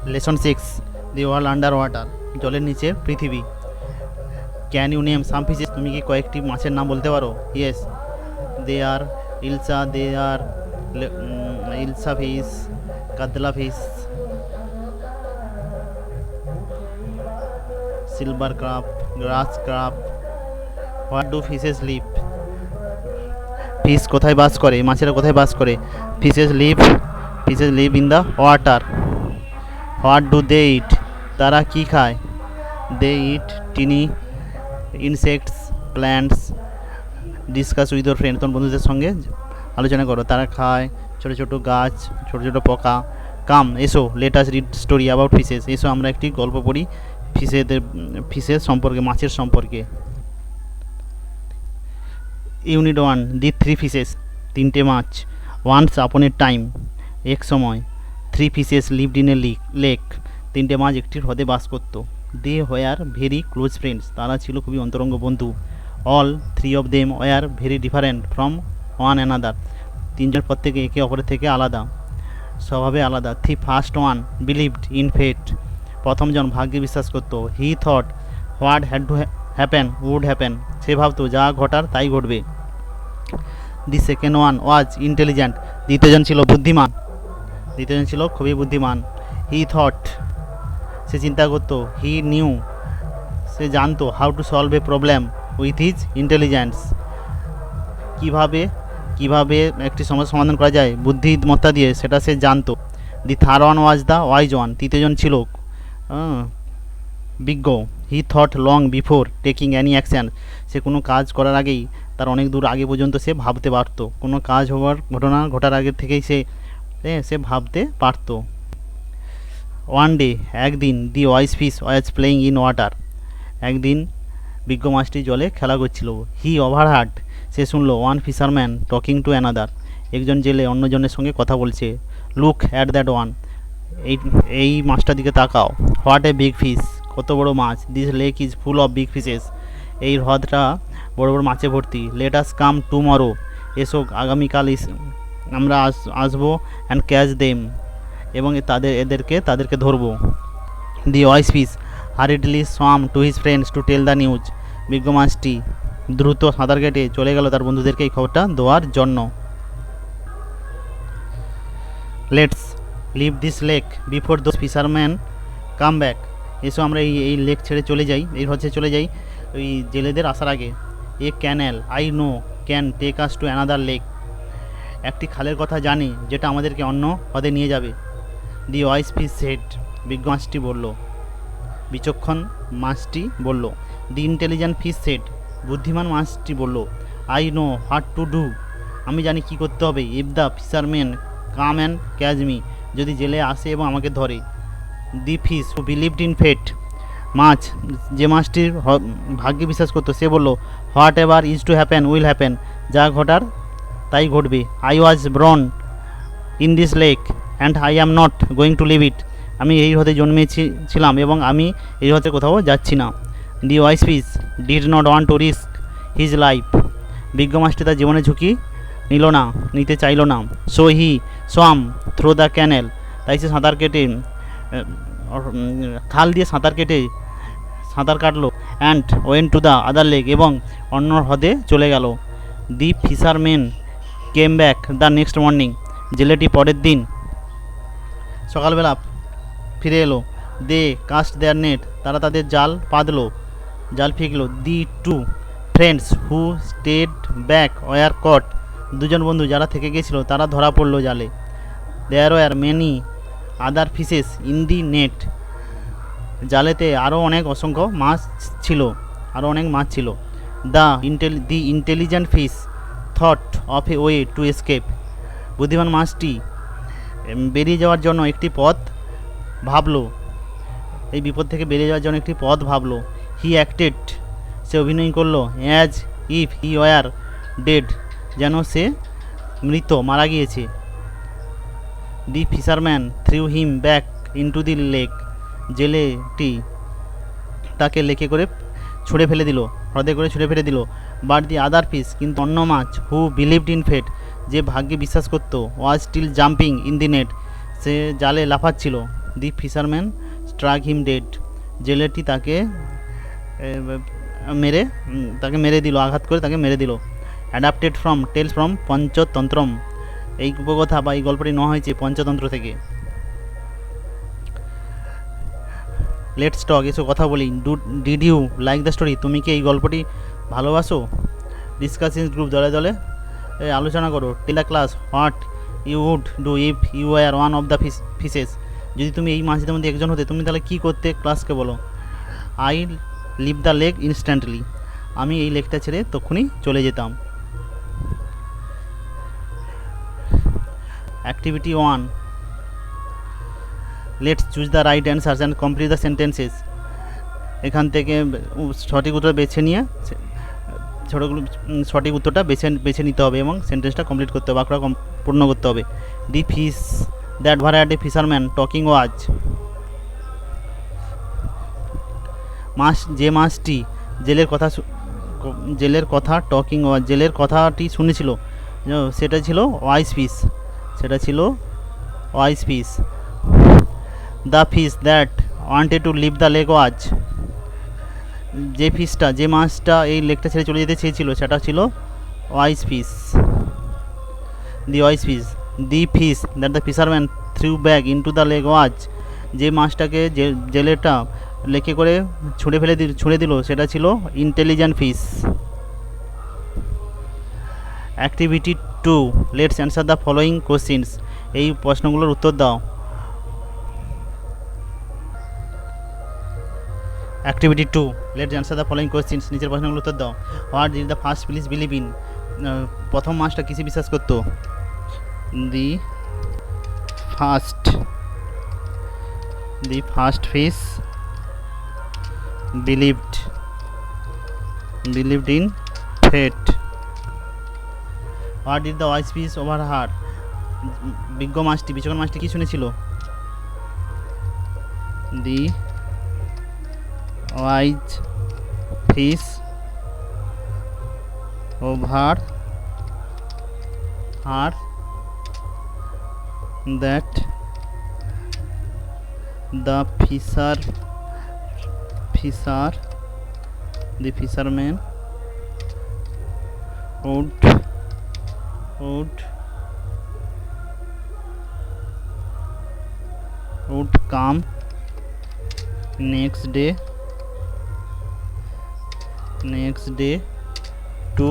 Lesson 6, the world under water, জলের নিচে পৃথিবী। Can you name some fishes, তুমি কি কয়েকটি মাছের নাম বলতে পারো? Yes, they are hilsa, they are hilsa fish, katla fish, silver crab, grass crab. What do fishes live, fish কোথায় বাস করে, মাছেরা কোথায় বাস করে? Fishes live in the water. What do they eat, তারা কি খায়? They eat tiny insects, plants. Discuss with your friend, তোমার বন্ধুদের সঙ্গে আলোচনা করো। তারা খায় ছোটো ছোটো গাছ, ছোটো ছোটো পোকা। কাম এসো, let us read story about fishes, এসো আমরা একটি গল্প পড়ি ফিশের সম্পর্কে, মাছের সম্পর্কে। ইউনিট 1, দি 3 ফিশেস, তিনটে মাছ। ওয়ান্স আপন এ টাইম, এক সময়। 3 fishes lived in a lake, তিনটে মাছ একটি হ্রদে বাস করত। They were very close friends, তারা ছিল খুবই অন্তরঙ্গ বন্ধু। All 3 of them were very different from one another, তিনজন প্রত্যেকে একে অপরের থেকে আলাদা, স্বভাবে আলাদা। The first one believed in fate, প্রথমজন ভাগ্যে বিশ্বাস করত। He thought what had to happen would happen, সে ভাবত যা ঘটার তাই ঘটবে। The second one was intelligent, দ্বিতীয়জন ছিল খুবই বুদ্ধিমান। হি থট, সে চিন্তা করতো। হি নিউ, সে জানতো। How to solve a problem with his intelligence, কিভাবে একটি সমস্যার সমাধান করা যায় বুদ্ধিমত্তা দিয়ে, সেটা সে জানতো। The third one was the wise one, তৃতীয়জন ছিল বিজ্ঞ। He thought long before taking any action, সে কোনো কাজ করার আগেই, তার অনেক দূর আগে পর্যন্ত সে ভাবতে পারত। কোনো কাজ ঘটনা ঘটার আগে থেকেই সে ভাবতে পারত। ওয়ান ডে, একদিন, the wise fish was playing in water, একদিন বিজ্ঞ মাছটি জলে খেলা করছিল। হি ওভারহার্ড, সে শুনলো। One fisherman talking to another, একজন জেলে অন্যজনের সঙ্গে কথা বলছে। লুক অ্যাট দ্যাট ওয়ান, এই মাছটার দিকে তাকাও। হোয়াট এ বিগ ফিশ, কত বড় মাছ। This lake is full of big fishes, এই হ্রদটা বড় বড় মাছে ভর্তি। লেট আস কাম টুমরো, এসো আগামীকাল আমরা আসবো। অ্যান্ড ক্যাচ দেম, এবং তাদেরকে ধরবো। The wise fish hurriedly swam to his friends to tell the news, বিজ্ঞ মাছটি দ্রুত সাঁতার কেটে চলে গেল তার বন্ধুদেরকে এই খবরটা দেওয়ার জন্য। Let's leave this lake before those fisherman come back, এসো আমরা এই লেক ছেড়ে চলে যাই, এই হ্রদ ছেড়ে চলে যাই ওই জেলেদের আসার আগে। A canal I know can take us to another lake, একটি খালের কথা জানি যেটা আমাদেরকে অন্য হ্রদে নিয়ে যাবে। দি ওয়াইস ফিশ সেড, বিজ্ঞ মাছটি বলল, বিচক্ষণ মাছটি বলল। দি ইন্টেলিজেন্ট ফিশ সেড, বুদ্ধিমান মাছটি বলল। I know what to do, আমি জানি কি করতে হবে। If the fisherman come and catch me, যদি জেলে আসে এবং আমাকে ধরে। The fish who believed in fate, যে মাছটির ভাগ্যে বিশ্বাস করতো, সে বলল। Whatever is to happen will happen, যা ঘটার তাই ঘটবে। I was born in this lake and I am not going to leave it, আমি এই হ্রদে জন্মেছিলাম এবং আমি এই হ্রদে কোথাও যাচ্ছি না। The wise fish did not want to risk his life, বিজ্ঞ মাছটি তার জীবনের ঝুঁকি নিতে চাইল না। So he swam through the canal, তাই সে খাল দিয়ে সাঁতার কাটলো। And went to the other lake, এবং অন্য হ্রদে চলে গেল। The fisherman came back the next morning, জেলেটি পরের দিন সকালবেলা ফিরে এলো। দে কাস্ট দেয়ার নেট, তারা তাদের জাল ফেঁকলো। The two friends who stayed back were caught, দুজন বন্ধু যারা থেকে গেছিল তারা ধরা পড়লো জালে। There were many other fishes in the net, জালেতে আরও অসংখ্য মাছ ছিল। The intelligent fish thought of a way to escape, বুদ্ধিমান মাছটি বেরিয়ে যাওয়ার জন্য একটি পথ ভাবলো, এই বিপদ থেকে বেরিয়ে যাওয়ার জন্য একটি পথ ভাবলো। হি অ্যাক্টেড, সে অভিনয় করলো। As if he were dead, যেন সে মারা গিয়েছে। The fisherman threw him back into the lake, জেলেটি তাকে লেকে করে হ্রদে করে ছুঁড়ে ফেলে দিল। বাট দি আদার ফিশ, কিন্তু অন্য মাছ, হু বিলিভড ইন ফেট, যে ভাগ্যে বিশ্বাস করতো, was still jumping in the net, সে জালে লাফাচ্ছিল। The fisherman struck him dead, জেলেটি তাকে মেরে দিল, আঘাত করে তাকে মেরে দিল। Adapted from tales from Panchatantram, এই উপকথা বা এই গল্পটি নেওয়া হয়েছে পঞ্চতন্ত্র থেকে। লেটস টক, এসো কথা বলি। Did you like the story, তুমি কি এই গল্পটি ভালোবাসো? ডিসকাস ইন গ্রুপ, দলে দলে আলোচনা করো। Tell the class what you would do if you are one of the fishes, যদি তুমি এই মাছদের মধ্যে একজন হতে তুমি তাহলে কী করতে, ক্লাসকে বলো। I leave the lake instantly, আমি এই লেকটা ছেড়ে তখনই চলে যেতাম। Activity 1, let's choose the right answers and complete the sentences. এখান থেকে সঠিক উত্তর বেছে নিয়ে সঠিক উত্তরটা বেছে নিতে হবে এবং সেন্টেন্সটা কমপ্লিট করতে হবে, বাক্যটা পূর্ণ করতে হবে। The fish that overheard a fisherman talking was, যে মাছটি জেলের কথা টকিং ওয়াজ, জেলের কথাটি শুনেছিল, সেটা ছিল wise fish, the fish that wanted to leave the lake was, যে মাছটা এই লেকটা ছেড়ে চলে যেতে চেয়েছিল সেটা ছিল wise fish, the fish that the fisherman threw back into the lake was, যে মাছটাকে জেলেটা লেকে করে ছুঁড়ে দিল সেটা ছিল intelligent fish. Activity 2, let's answer the following questions, এই প্রশ্নগুলোর উত্তর দাও। Activity 2, let's answer the following questions, নিচের প্রশ্নগুলোর উত্তর দাও। What did the first fish believe in, প্রথম মাছটা কিসে বিশ্বাস করতো? The first fish believed in fate. What did the wise fish overheard, বিচক্ষণ মাছটি কি শুনেছিল? The wise fish overheard that the fisherman would come next day to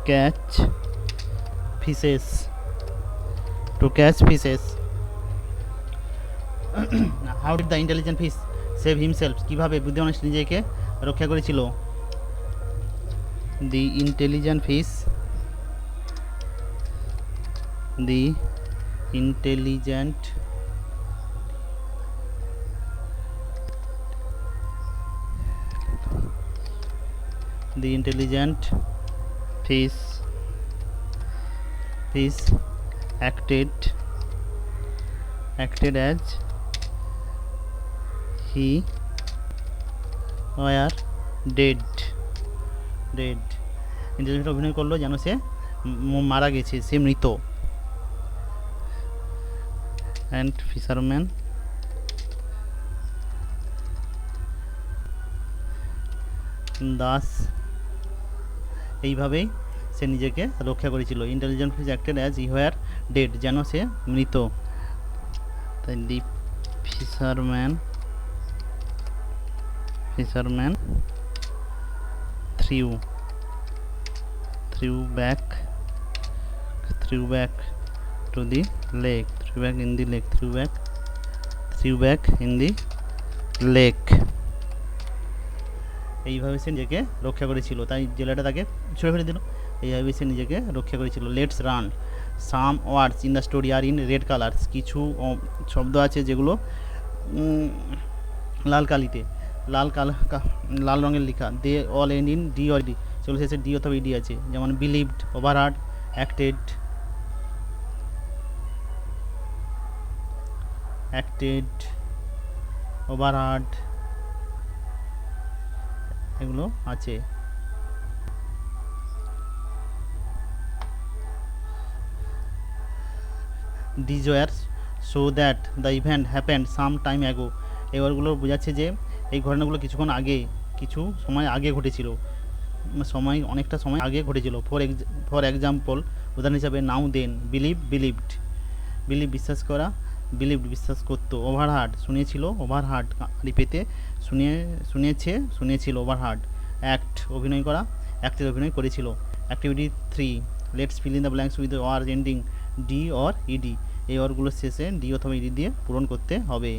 catch fishes. How did the intelligent fish save himself, কিভাবে বুদ্ধিমান মাছ নিজেকে রক্ষা করেছিল? The intelligent fish acted as he were dead. Intelligent অভিনয় করলো যেন সে মারা গেছে, সে মৃত। অ্যান্ড ফিশারম্যান দাস, এইভাবেই সে নিজেকে রক্ষা করেছিল। Intelligent fish acted as he were dead, যেন সে মৃত। তাই দি fisherman threw back to the lake, threw back in the lake. এইভাবে সে নিজেকে রক্ষা করেছিল, তাই জেলেটা তাকে ছুঁড়ে ফেলে দিল। এইভাবে সে নিজেকে রক্ষা করেছিল। Let's run, some words in the story are in red colours, কিছু শব্দ আছে যেগুলো লাল রঙের লেখা। They all end in D or D, সেগুলো শেষে ডি অথবা ইডি আছে, যেমন বিলিভড, ওভারহার্ড, অ্যাক্টেড, ওভারহার্ড, এগুলো আছে। These are show that the event happened some time ago. এই ওয়ার্ডগুলো বোঝাচ্ছে যে এই ঘটনাগুলো কিছুক্ষণ আগে, কিছু সময় আগে ঘটেছিল, সময় অনেকটা সময় আগে ঘটেছিল। ফর এক্সাম্পল, উদাহরণ হিসাবে নাও দেন, বিলিভড, বিলিভ বিশ্বাস করা, বিলিভড বিশ্বাস করতো। ওভারহার্ড শুনেছিল, ওভারহার্ড কাঁড়ি পেতে, শুনেছিল। ওভারহার্ড অ্যাক্ট অভিনয় করা, অ্যাক্টের অভিনয় করেছিল। Activity 3, let's fill in the blanks with word ending D or ED. এই ওয়ার্ডগুলোর শেষে ডি অথবা ইডি দিয়ে পূরণ করতে হবে।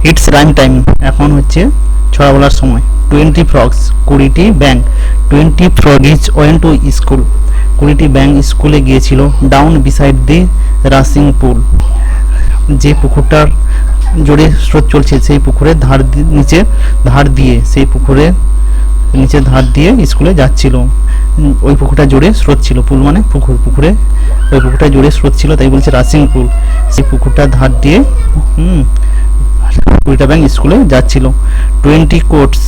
ইটস রাইম টাইম, এখন হচ্ছে ছড়া বলার সময়। 20 ফ্রগস, 20টি ব্যাঙ। 20 ফ্রগিজ ওয়েন টু স্কুল, 20টি ব্যাঙ স্কুলে গিয়েছিল। ডাউন বিসাইড দি রাসিং পুল, যে পুকুরটার জোরে স্রোত চলছে সেই পুকুরের ধার দিয়ে স্কুলে যাচ্ছিল। ওই পুকুরটা জোরে স্রোত ছিল, পুল মানে পুকুরে ওই পুকুরটা জোরে স্রোত ছিল, তাই বলছে রাসিং পুল। সেই পুকুরটার ধার দিয়ে 20টা ব্যাঙ স্কুলে যাচ্ছিল। 20 coats,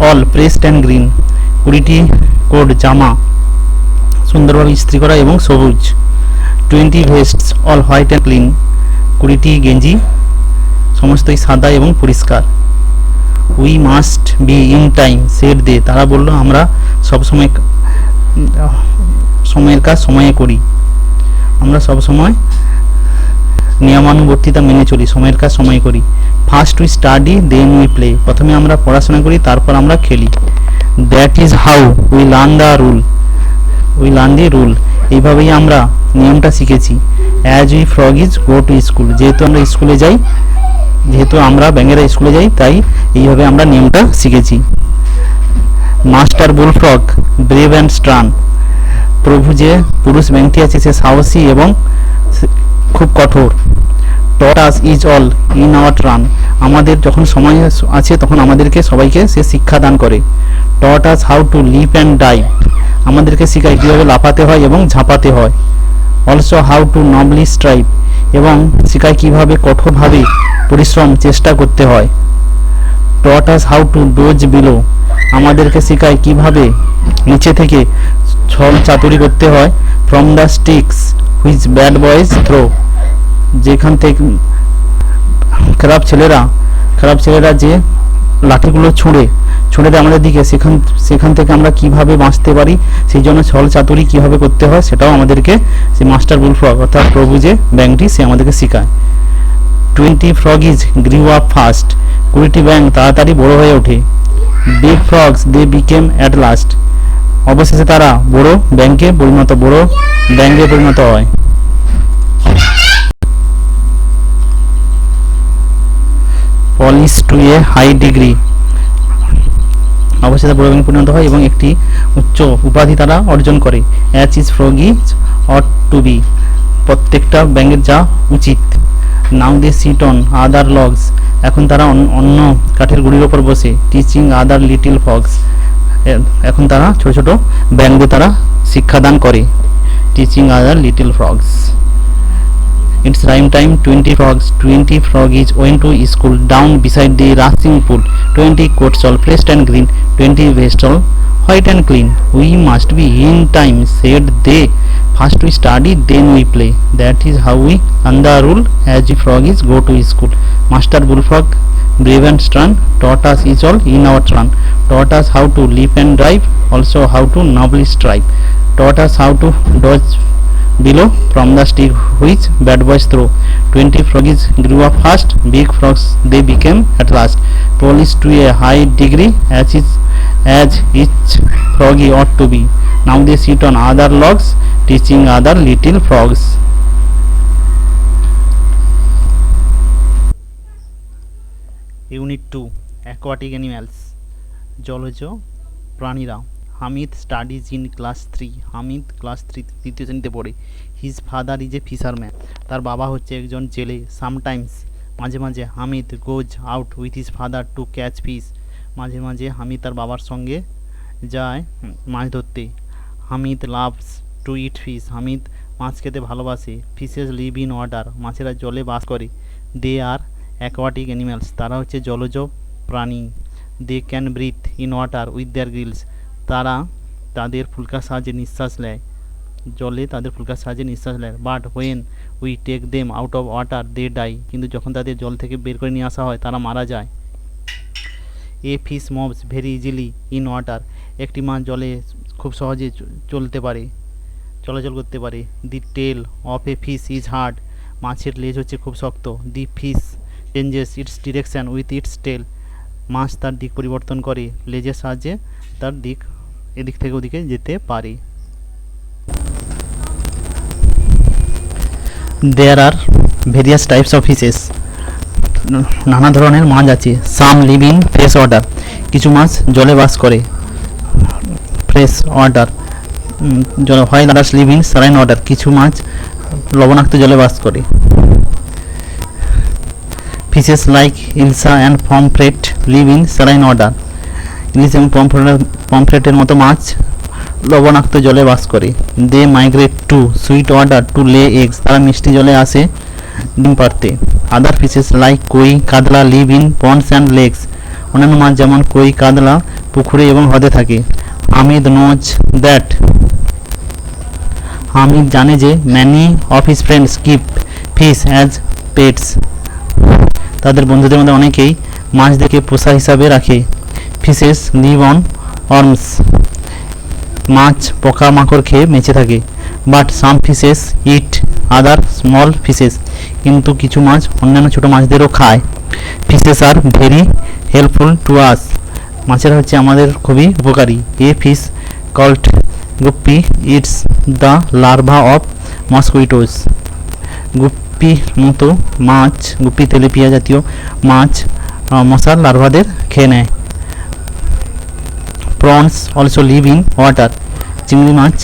all pressed and green, 20টি কোট জামা সুন্দরভাবে ইস্ত্রি করা এবং সবুজ। 20 vests, all white and clean, 20টি গেঞ্জি সমস্তই সাদা এবং পরিষ্কার। We must be in time, said they, তারা বলল আমরা সবসময় সময়ের কাজ সময়ে করি। আমরা সব সময় নিয়মানুবর্তিতা মেনে চলি, সময়ের কাজ সময়ে করি। First we study then we play, প্রথমে আমরা পড়াশোনা করি তারপর আমরা খেলি। That is how we learn the rule, এইভাবেই আমরা নিয়মটা শিখেছি। As we frog is go to school, যেহেতু আমরা ব্যাঙেরা স্কুলে যাই তাই এইভাবে আমরা নিয়মটা শিখেছি। Master bullfrog brave and strong, প্রভু যে পুরুষ ব্যাংকটি আছে সে সাহসী এবং খুব কঠোর। Taught us is all in our train, আমাদের যখন সময় আছে তখন আমাদেরকে সবাইকে সে শিক্ষা দান করে। Taught us how to leap and dive, আমাদেরকে শেখায় কীভাবে লাফাতে হয় এবং ঝাঁপাতে হয়। Also how to nobly strive, এবং শেখায় কীভাবে কঠোরভাবে পরিশ্রম চেষ্টা করতে হয়। Taught us how to dodge below, আমাদেরকে শেখায় কীভাবে নিচে থেকে ছল চাতুরি করতে হয়। From the sticks which bad boys throw, যেখান থেকে খারাপ ছেলেরা যে লাঠিগুলো ছুঁড়ে দেয় আমাদের দিকে, সেখান থেকে আমরা কিভাবে বাঁচতে পারি, সেই জন্য ছল চাতুরি কীভাবে করতে হয় সেটাও আমাদেরকে সে মাস্টার বুলফ্রগ অর্থাৎ প্রভু যে ব্যাঙটি সে আমাদেরকে শেখায়। 20 ফ্রগিজ গ্রিউ আপ ফাস্ট, 20টি ব্যাঙ তাড়াতাড়ি বড় হয়ে ওঠে। Big frogs they became at last, অবশেষে তারা বড় ব্যাঙে পরিণত হয়। Polish to a high degree, অবশেষে বড় ব্যাঙে পরিণত হয় এবং একটি উচ্চ উপাধি তারা অর্জন করে। As is froggies ought to be, প্রত্যেকটা ব্যাঙের যা উচিত। Now they sit on other logs, এখন তারা অন্য কাঠের গুঁড়ির ওপর বসে। টিচিং আদার লিটিল ফ্রগস, এখন তারা ছোট ছোট ব্যাঙদের তারা শিক্ষাদান করে। Teaching other little frogs. It's rhyme time. 20 frogs. 20 froggies went to school down beside the rushing pool. 20 coats all pressed and green. 20 vests all white and clean. We must be in time, said they. First we study, then we play. That is how we learn the rule. As the froggies go to school. Master Bullfrog, brave and strong, taught us is all in our turn. Taught us how to leap and drive, also how to nobly strive. Taught us how to dodge below from the stick which bad boys throw. 20 froggies grew up fast, big frogs they became at last. Polished to a high degree as each froggy ought to be. Now they sit on other logs, teaching other little frogs. Unit 2 Aquatic Animals, জলজ প্রাণীরা। Hamid studies in class 3, Hamid class 3 তৃতীয় শ্রেণীতে পড়ে। His father is a fisherman, তার বাবা হচ্ছে একজন জেলে। সামটাইমস, মাঝে মাঝে Hamid goes out with his father to catch fish, মাঝে মাঝে হামিদ তার বাবার সঙ্গে যায় মাছ ধরতে। Hamid loves to eat fish, Hamid মাছ খেতে ভালোবাসে। ফিশেস লিভ ইন ওয়াটার, মাছেরা জলে বাস করে। দে আর অ্যাকোয়াটিক অ্যানিম্যালস, তারা হচ্ছে জলজ প্রাণী। They can breathe in water with their gills, তারা তাদের ফুলকার সাহায্যে নিঃশ্বাস নেয়, জলে তাদের ফুলকার সাহায্যে নিঃশ্বাস নেয়। But when we take them out of water they die, কিন্তু যখন তাদের জল থেকে বের করে নিয়ে আসা হয় তারা মারা যায়। A fish moves very easily in water, একটি মাছ জলে খুব সহজে চলাচল করতে পারে। The tail of a fish is hard, মাছের লেজ হচ্ছে খুব শক্ত। The fish changes its direction with its tail, মাছ তার দিক পরিবর্তন করে লেজের সাহায্যে, তার দিক এদিক থেকে ওদিকে যেতে পারে। There are various types of fishes, নানা ধরনের মাছ আছে। Some live in fresh water, কিছু মাছ জলে বাস করে। Fresh water while others live in saline water, কিছু মাছ লবণাক্ত জলে বাস করে। Fishes like hilsa and pomfret live in saline water, ইলিশ এবং পমফ্রেটের মতো মাছ লবণাক্ত জলে বাস করে। They migrate to sweet water to lay eggs, তারা মিষ্টি জলে আসে ডিম পাড়তে। আদার fishes like koi katla live in ponds and lakes, অন্যান্য মাছ যেমন কই কাতলা পুকুরে এবং হ্রদে থাকে। হামিদ নোজ দ্যাট, হামিদ জানে যে many of his friends keep fish as pets, তাদের বন্ধুদের মধ্যে অনেকেই মাছ দেখে পোষা হিসাবে রাখে। ফিশেস লিভ অন অর্মস, মাছ পোকামাকড় খেয়ে বেঁচে থাকে। But some fishes eat other small fishes, কিন্তু কিছু মাছ অন্যান্য ছোটো মাছদেরও খায়। Fishes are very helpful to us, মাছেরা হচ্ছে আমাদের খুবই উপকারী। A fish called guppy eats the larvae of mosquitoes, গুপ্পির মতো মাছ, গুপ্পি তেলাপিয়া জাতীয় মাছ মশার লার্ভাদের খেয়ে নেয়। Prawns also leave in water, চিংড়ি মাছ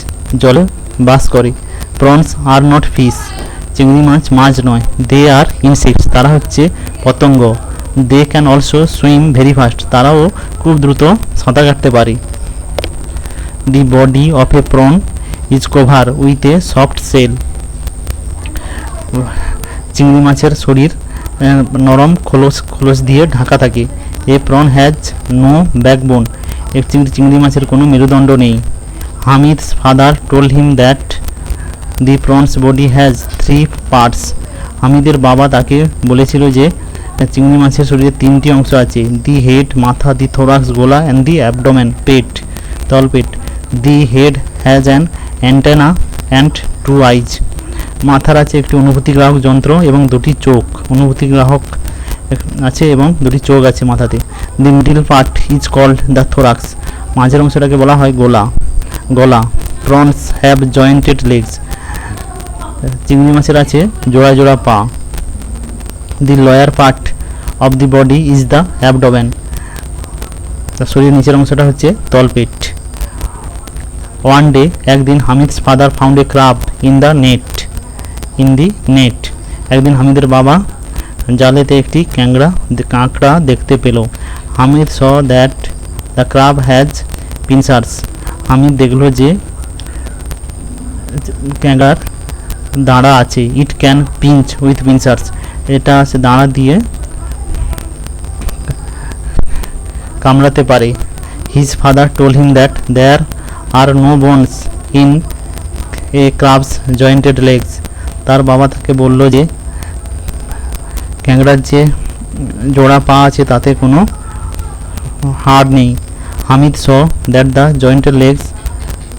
জলে বাস করে। প্রনস আর নট ফিশ, চিংড়ি মাছ মাছ নয়। দে আর ইনসেক্টস, তারা হচ্ছে পতঙ্গ। They can also swim very fast, তারাও খুব দ্রুত সাঁতার কাটতে পারে। The body of a prawn is cover with a soft shell, চিংড়ি মাছের শরীর নরম খোলস দিয়ে ঢাকা থাকে। A prawn has no backbone, এক চিংড়ি মাছের কোনো মেরুদণ্ড নেই। Hamid's father told him that the prawn's body has 3 parts, হামিদের বাবা তাকে বলেছিল যে চিংড়ি মাছের শরীরে 3টি অংশ আছে। দি হেড মাথা, দি থোরাক্স গোলা, অ্যান্ড দি অ্যাবডোমেন পেট তলপেট। The head has an antenna and 2 eyes, মাথার আছে একটি অনুভূতিগ্রাহক যন্ত্র এবং 2টি চোখ, অনুভূতিগ্রাহক আছে এবং 2টি চোখ আছে মাথাতে। The middle part is called the thorax, মাঝের অংশটাকে বলা হয় গলা। প্রনস হ্যাভ জয়েন্টেড লেগস, চিংড়ি মাছের আছে জোড়া জোড়া পা। The lower part of the body is the abdomen, শরীরের নিচের অংশটা হচ্ছে তলপেট। ওয়ান ডে, একদিন Hamid's father found a crab in the net, একদিন হামিদের বাবা জালেতে একটি কাঁকড়া দেখতে পেল। Hamid saw that the crab has pincers, Hamid দেখল যে ক্যাংড়ার দাঁড়া আছে। It can pinch with pincers, এটা আছে দাঁড়া দিয়ে কামড়াতে পারে। His father told him that there are no bones in a ক্রাবস jointed legs, তার বাবা তাকে বলল যে ক্যাংড়ার যে জোড়া পা আছে তাতে কোনো হাড় নেই। Hamid saw that the jointed legs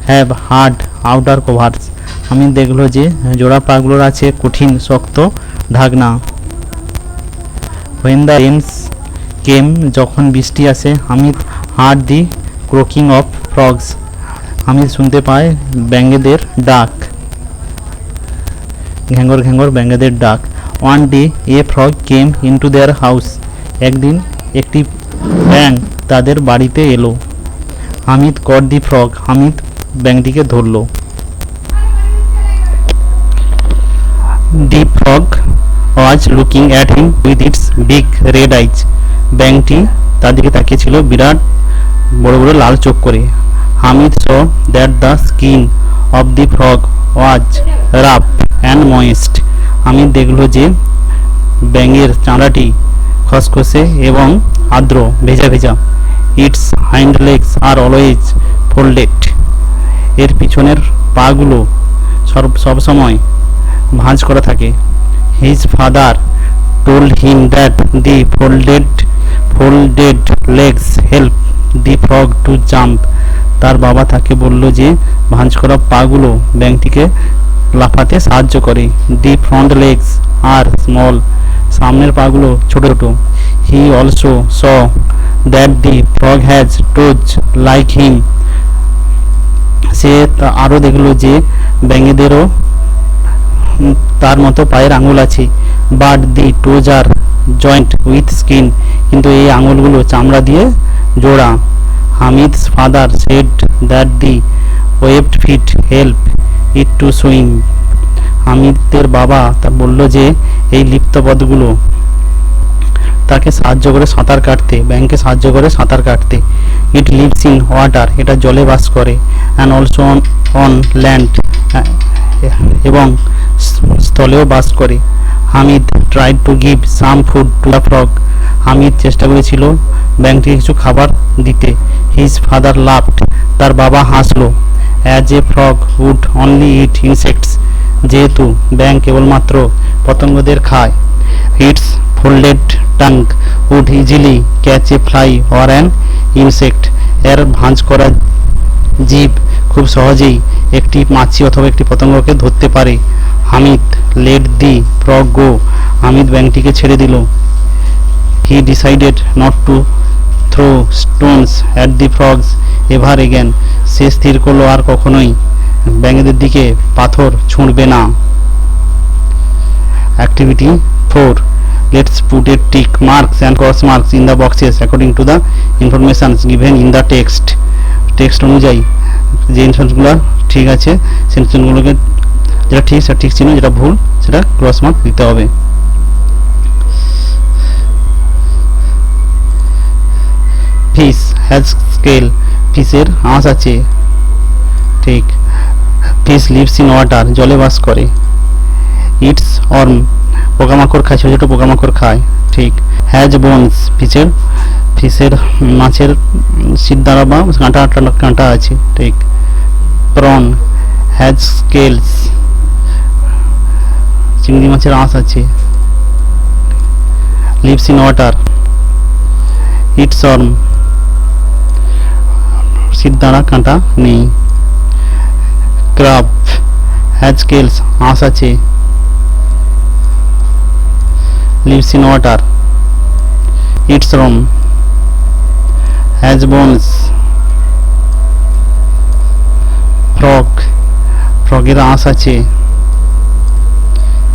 have heard outer covers, Hamid দেখলো যে জোড়া পাগুলোর আছে কঠিন শক্ত ঢাকনা। হোয়েন দ্য রেনস কেম, যখন বৃষ্টি আসে, Hamid heard the croaking of frogs, Hamid শুনতে পায় ব্যাঙেদের ডাক, ঘ্যাঙ্গর ঘ্যাঙ্গর ব্যাঙেদের ডাক। One day a frog came into their house, একদিন একটি ব্যাঙ তাদের বাড়িতে এলো। Hamid caught the frog, Hamid ব্যাঙটিকে ধরল। The frog was looking at him with its big red eyes, ব্যাঙটি তার দিকে তাকিয়েছিল বিরাট বড় বড় লাল চোখ করে। Hamid saw that the skin of the frog was rough and moist, Hamid দেখলো যে ব্যাঙের চামড়াটি খসখসে এবং আর্দ্র ভেজা ভেজা। Its hind legs are always folded, এর পিছনের পাগুলো সবসময় ভাঁজ করা থাকে। His father told him that the folded legs help the frog to jump, তার বাবা তাকে বলল যে ভাঁজ করা পাগুলো ব্যাঙটিকে লাফাতে সাহায্য করে। The front legs are small, সামনের পাগুলো ছোট ছোট। He also saw that the frog has toes like him, সে আরও দেখলো যে ব্যাঙেদেরও তার মতো পায়ের আঙুল আছে। But the toes are joint with skin, কিন্তু এই আঙুলগুলো চামড়া দিয়ে জোড়া। Hamid's father said that the webbed feet help it to swim, হামিদের বাবা তা বলল যে এই লিপ্ত পদগুলো তাকে সাহায্য করে সাঁতার কাটতে, ব্যাঙকে সাহায্য করে সাঁতার কাটতে। ইট লিভস ইন ওয়াটার, এটা জলে বাস করে। অ্যান্ড অলসো অন ল্যান্ড, এবং স্থলেও বাস করে। Hamid tried to give some food to the frog, Hamid চেষ্টা করেছিল ব্যাঙটিকে কিছু খাবার দিতে। হিজ ফাদার লাফড, তার বাবা হাসলো। As a frog would only eat insects, যেহেতু ব্যাঙ কেবলমাত্র পতঙ্গদের খায়। Its folded tongue would easily catch a fly or an insect, এর ভাঁজ করা জীব খুব সহজেই একটি মাছি অথবা একটি পতঙ্গকে ধরতে পারে। Hamid let the frog go, Hamid ব্যাঙটিকে ছেড়ে দিল। He decided not to throw stones at the frogs ever again, সে স্থির করলো আর কখনোই ব্যাঙেদের দিকে পাথর ছুঁড়বে না। Activity 4, let's put a tick marks and cross marks in the boxes according to the information given in the text. Text অনুযায়ী যে ইনফরমেশনগুলো ঠিক আছে সেই ইনফরমেশনগুলোকে, যেটা ঠিক সেটা ঠিক ছিল, যেটা ভুল সেটা ক্রস মার্ক দিতে হবে। ফিশ হ্যাজ স্কেল, ফিশের আঁশ আছে, ঠিক। ফিশ লিভস ইন ওয়াটার, জলে বাস করে। ইটস অর্ম, পোকামাকড় খায়, ছোটো ছোটো পোকামাকড় খায়, ঠিক। হ্যাজ বোনস, মাছের শীত দ্বারা বা কাঁটা আছে, ঠিক। প্রন হ্যাজ স্কেলস, চিংড়ি মাছের আঁশ আছে। Lives in water. ইটস অর্ম, শীত দ্বারা কাঁটা নেই। ক্রাব হ্যাজ স্কেলস, আঁশ আছে। lives in water. Its worm has bones. ফ্রগের আঁশ আছে,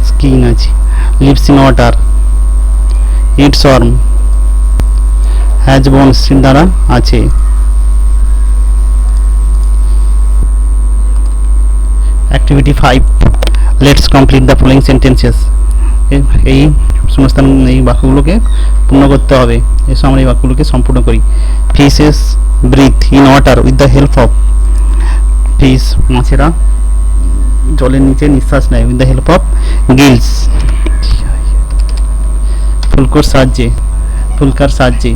স্কিন আছে। lives in water. Its worm has bones, দ্বারা আছে। Activity 5, let's complete the following sentences. এই শূন্যস্থান, এই বাক্যগুলোকে পূর্ণ করতে হবে। এসো আমরা এই বাক্যগুলোকে সম্পূর্ণ করি। Fishes breathe in water with the help of, fish মাছেরা জলের নিচে নিঃশ্বাস নেয় with the help of gills, ফুলকার সাহায্যে।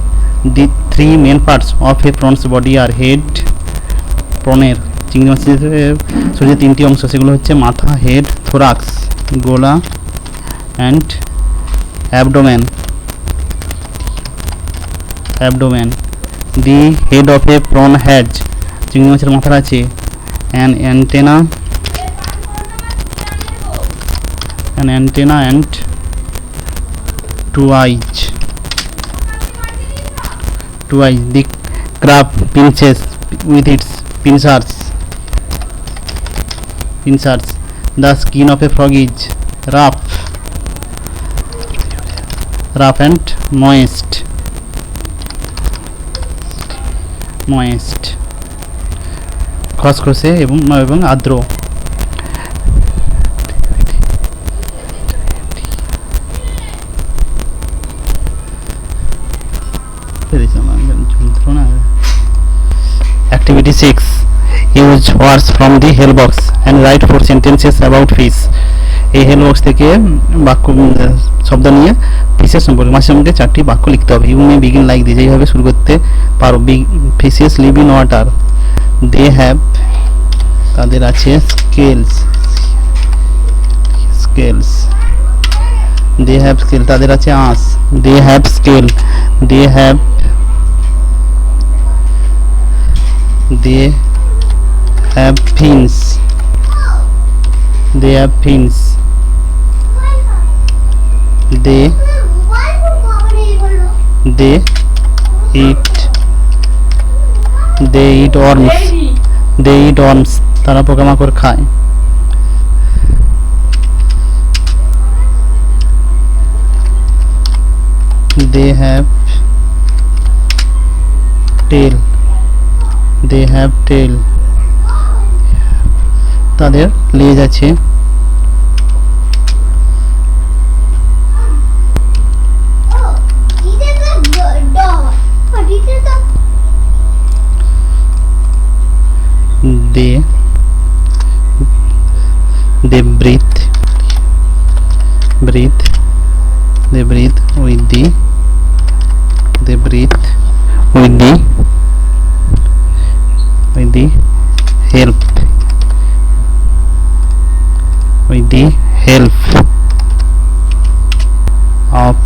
The 3 main parts of a prawn's body are head, প্রনের চিংড়ি মাছের শরীরের 3টি অংশ, সেগুলো হচ্ছে মাথা, হেড, থোরাক্স গলা, and abdomen. The head of a prawn has, চিংড়ি মাছের মাথার আছে, an antenna and 2 eyes. The crab pinches with its pincers. The skin of a frog is rough and moist. খসখসে এবং আর্দ্র। Activity 6, use words from the help box and write 4 sentences about fish. এই help box থেকে বাক্য শব্দ নিয়ে ফিশের সম্পর্কে, মাছের সম্পর্কে 4টি বাক্য লিখতে হবে। You may begin like this, এইভাবে শুরু করতে পারো। Fishes live in water, they have, তাদের আছে স্কেলস। দে হ্যাভ স্কেল, তাদের আছে আঁশ। They have scale. They have fins. They have fins. They eat worms. তারা পোকামাকড় খায়। They have tail. তাদের লেজ আছে। they breathe with the help of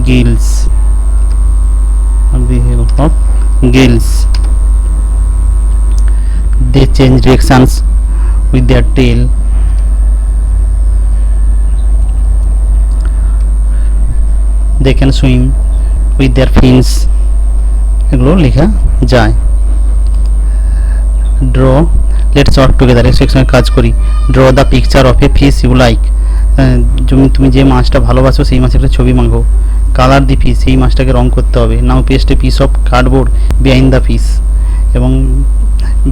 gills. change directions with their tail, they can swim with their fins, এগুলো লেখা যায়। Draw, let's work together, একসঙ্গে কাজ করি। Draw the picture of a fish you like, তুমি যে মাছটা ভালোবাসো সেই মাছের একটা ছবি মাখো। কালার দি ফিশ, সেই মাছটাকে রং করতে হবে। Now paste a piece of cardboard behind the fish, এবং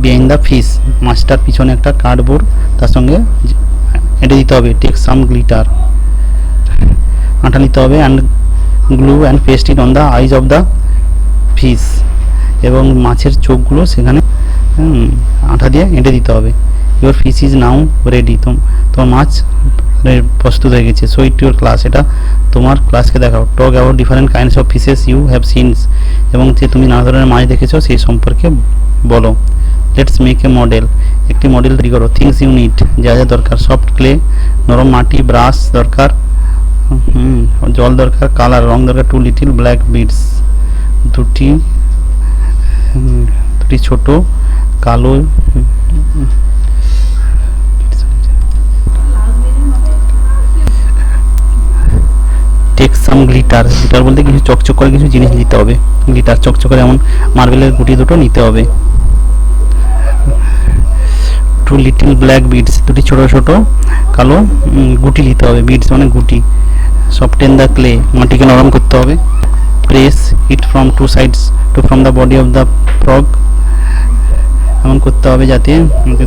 বিহাইন্ড দ্য ফিশ মাছটার পিছনে একটা কার্ডবোর্ড তার সঙ্গে এঁটে দিতে হবে। টেক সাম গ্লিটার, আঠা নিতে হবে, and glue and paste it on the eyes of the fish, এবং মাছের চোখগুলো সেখানে আঠা দিয়ে এঁটে দিতে হবে। Your fish is now ready, তোমার মাছ প্রস্তুত হয়ে গেছে। শো ইট ইউর ক্লাস, এটা তোমার ক্লাসকে দেখাও। Talk about different kinds of fishes you have seen, এবং যে তুমি নানা ধরনের মাছ দেখেছো সেই সম্পর্কে বলো। লেটস মেক এ মডেল, একটি মডেল তৈরি করো। থিংস ইউ নিড, যা যা দরকার। সফট ক্লে, নরম মাটি। ব্রাশ দরকার, জল দরকার। কালার, রং দরকার। টু লিটিল ব্ল্যাক বিডস, দুটি ছোট কালো টেক সাম গ্লিটার, গ্লিটার বলতে কিছু চকচক করে কিছু জিনিস নিতে হবে। গ্লিটার চকচক করে, যেমন মার্বেলের গুটি দুটো নিতে হবে। টু লিটিল ব্ল্যাক বিডস, দুটি ছোট ছোট কালো গুটি নিতে হবে। বিডস মানে গুটি। সফটেন দ্য ক্লে, মাটিকে নরম করতে হবে। Press it from two sides to form the body of the frog, এমন করতে হবে যাতে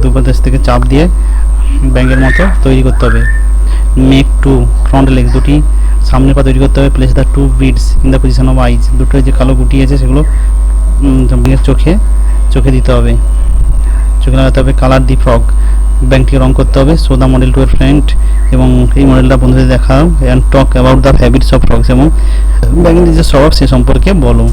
দুপাশ থেকে চাপ দিয়ে ব্যাঙের মতো তৈরি করতে হবে। মেক টু ফ্রন্ট লেগস, দুটি সামনের পা তৈরি করতে হবে। Place the two beads in the position of eyes, দুটো যে কালো গুটি আছে সেগুলো চোখে দিতে হবে, চোখে লাগাতে হবে। কালার দি ফ্রগ, ব্যাংকটিকে রং করতে হবে। শো দ্য মডেল টু এর ফ্রেন্ড, এবং এই মডেলটা বন্ধুদের দেখাও। And talk about the habits of frogs, এবং ব্যাঙের যে স্বভাব সে সম্পর্কে বলো।